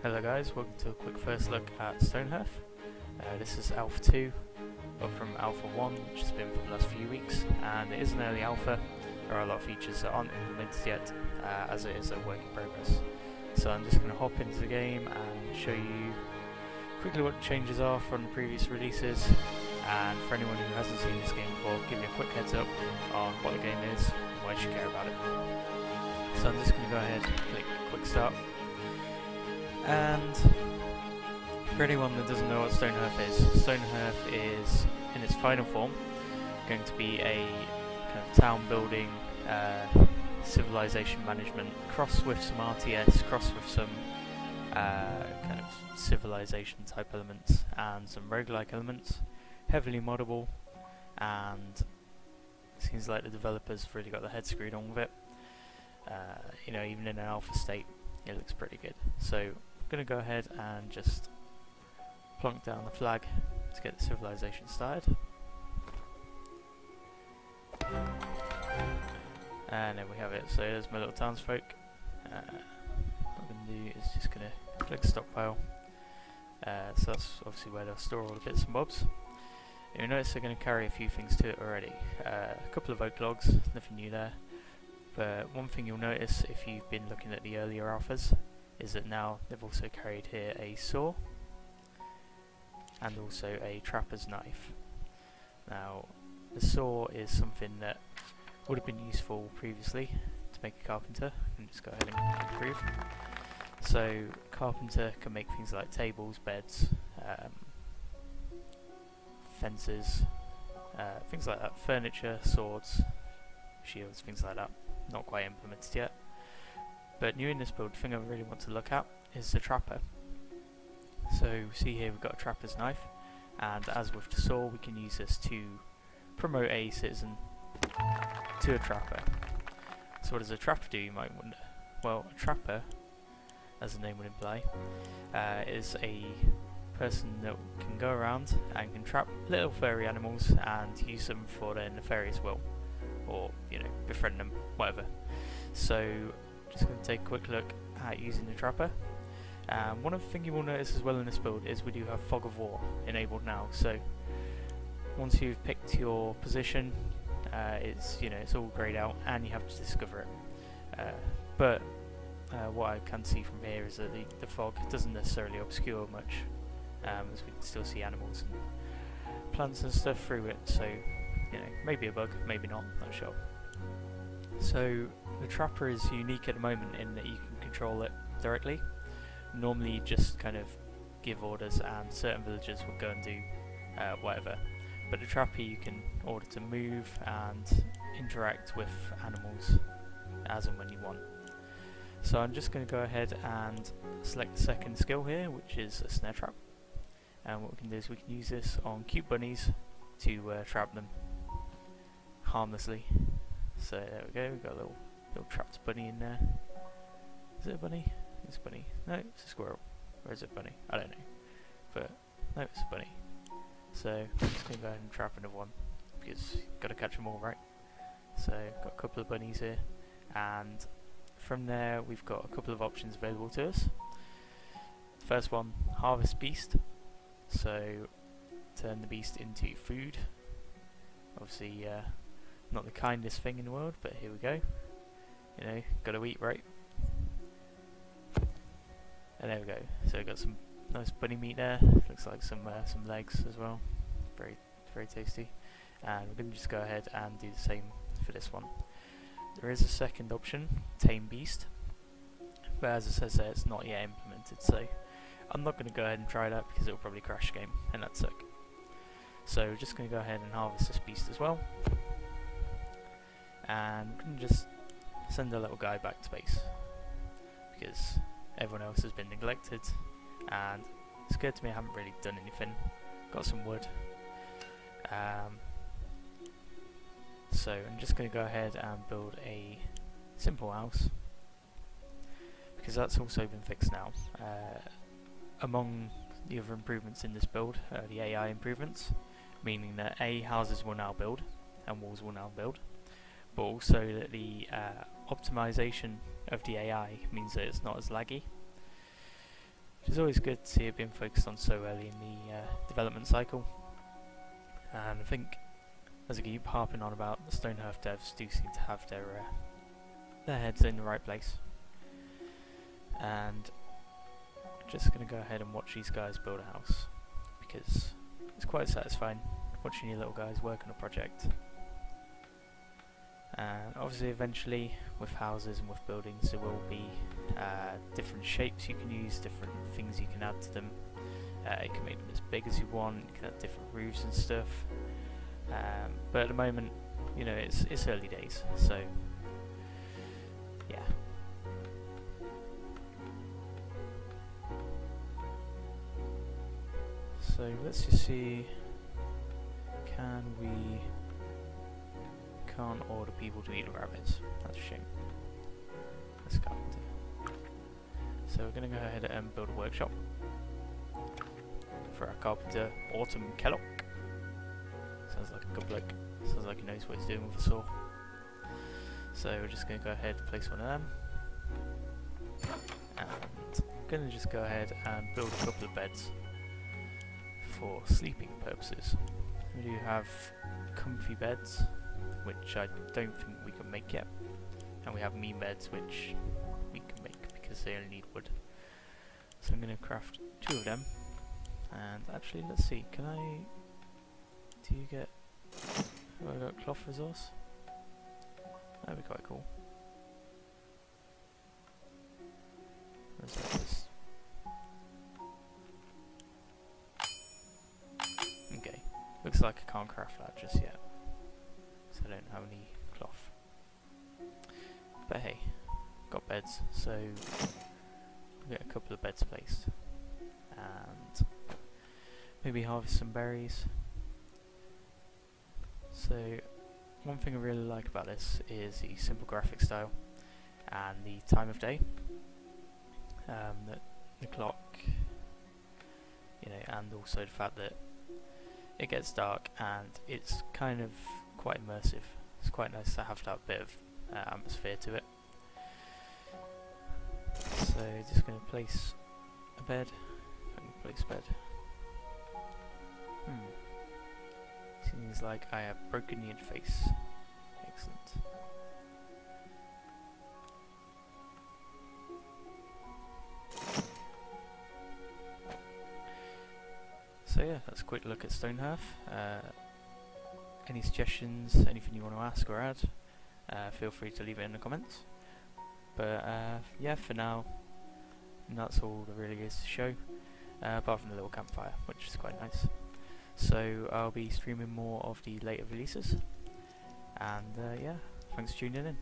Hello guys, welcome to a quick first look at Stonehearth. This is Alpha 2, up from Alpha 1, which has been for the last few weeks, and it is an early alpha. There are a lot of features that aren't implemented yet, as it is a work in progress. So I'm just going to hop into the game and show you quickly what the changes are from the previous releases, and for anyone who hasn't seen this game before, give you a quick heads up on what the game is and why you should care about it. So I'm just going to go ahead and click quick start. And for anyone that doesn't know what Stonehearth is in its final form going to be a kind of town building, civilization management, cross with some RTS, cross with some kind of civilization type elements and some roguelike elements, heavily moddable, and it seems like the developers have really got their head screwed on with it. You know, even in an alpha state, it looks pretty good. So I'm going to go ahead and just plonk down the flag to get the civilization started. And then we have it. So there's my little townsfolk. What I'm going to do is just going to click stockpile. So that's obviously where they'll store all the bits and bobs. You'll notice they're going to carry a few things to it already. A couple of oak logs, nothing new there. But one thing you'll notice if you've been looking at the earlier alphas is that now they've also carried here a saw and also a trapper's knife. Now the saw is something that would have been useful previously to make a carpenter. I can just go ahead and improve. So carpenter can make things like tables, beds, fences, things like that, furniture, swords, shields, things like that. Not quite implemented yet. But new in this build, the thing I really want to look at is the trapper. So see here we've got a trapper's knife, and as with the saw we can use this to promote a citizen to a trapper. So what does a trapper do, you might wonder? Well, a trapper, as the name would imply, is a person that can go around and can trap little furry animals and use them for their nefarious will, or, you know, befriend them, whatever. So just going to take a quick look at using the trapper. One of the things you will notice as well in this build is we do have Fog of War enabled now. So once you've picked your position, it's all greyed out and you have to discover it. But what I can see from here is that the fog doesn't necessarily obscure much, as we can still see animals and plants and stuff through it. So you know, maybe a bug, maybe not sure. So the trapper is unique at the moment in that you can control it directly. Normally you just kind of give orders and certain villagers will go and do whatever. But the trapper you can order to move and interact with animals as and when you want. So I'm just going to go ahead and select the second skill here, which is a snare trap. And what we can do is we can use this on cute bunnies to trap them harmlessly. So there we go, we've got a little trapped bunny in there. Is it a bunny? It's a bunny. No, it's a squirrel. Or is it a bunny? I don't know. But no, it's a bunny. So I'm just going to go ahead and trap another one, because you've got to catch them all, right? So got a couple of bunnies here, and from there we've got a couple of options available to us. First one, harvest beast. So turn the beast into food. Obviously not the kindest thing in the world, but here we go. You know, gotta eat, right? And there we go. So we've got some nice bunny meat there. Looks like some legs as well. Very, very tasty. And we're gonna just go ahead and do the same for this one. There is a second option, tame beast, but as it says there, it's not yet implemented. So I'm not gonna go ahead and try that because it'll probably crash the game, and that'd suck. So we're just gonna go ahead and harvest this beast as well. And we're going to just send a little guy back to space because everyone else has been neglected, and it's good to me I haven't really done anything. Got some wood, so I'm just going to go ahead and build a simple house because that's also been fixed now. Among the other improvements in this build, the AI improvements, meaning that houses will now build and walls will now build, but also that the optimization of the AI means that it's not as laggy. which is always good to see it being focused on so early in the development cycle. And I think, as I keep harping on about, the Stonehearth devs do seem to have their heads in the right place. And just going to go ahead and watch these guys build a house, because it's quite satisfying watching your little guys work on a project. And obviously eventually with houses and with buildings there will be different shapes you can use, different things you can add to them. You can make them as big as you want, you can add different roofs and stuff. But at the moment, you know, it's early days, so yeah. So let's just see, can't order people to eat the rabbits, that's a shame. Let's go. So we're going to go ahead and build a workshop for our carpenter, Autumn Kellogg. Sounds like a good bloke, sounds like he knows what he's doing with a saw. So we're just going to go ahead and place one of them. And I'm going to just go ahead and build a couple of beds for sleeping purposes. We do have comfy beds, which I don't think we can make yet, and we have mean beds which we can make because they only need wood. So I'm going to craft 2 of them, and actually let's see, do you get, have I got cloth resource? That'd be quite cool. Where's that? Okay, looks like I can't craft that just yet, so I don't have any cloth. But hey, got beds, so we'll get a couple of beds placed, and maybe harvest some berries. So one thing I really like about this is the simple graphic style and the time of day. That the clock, you know, and also the fact that it gets dark and it's kind of quite immersive. It's quite nice to have that bit of atmosphere to it. So just going to place a bed. I can place a bed. Seems like I have broken the interface. Excellent. So yeah, that's a quick look at Stonehearth. Any suggestions, anything you want to ask or add, feel free to leave it in the comments. But yeah, for now, that's all there really is to show, apart from the little campfire, which is quite nice. So I'll be streaming more of the later releases, and yeah, thanks for tuning in.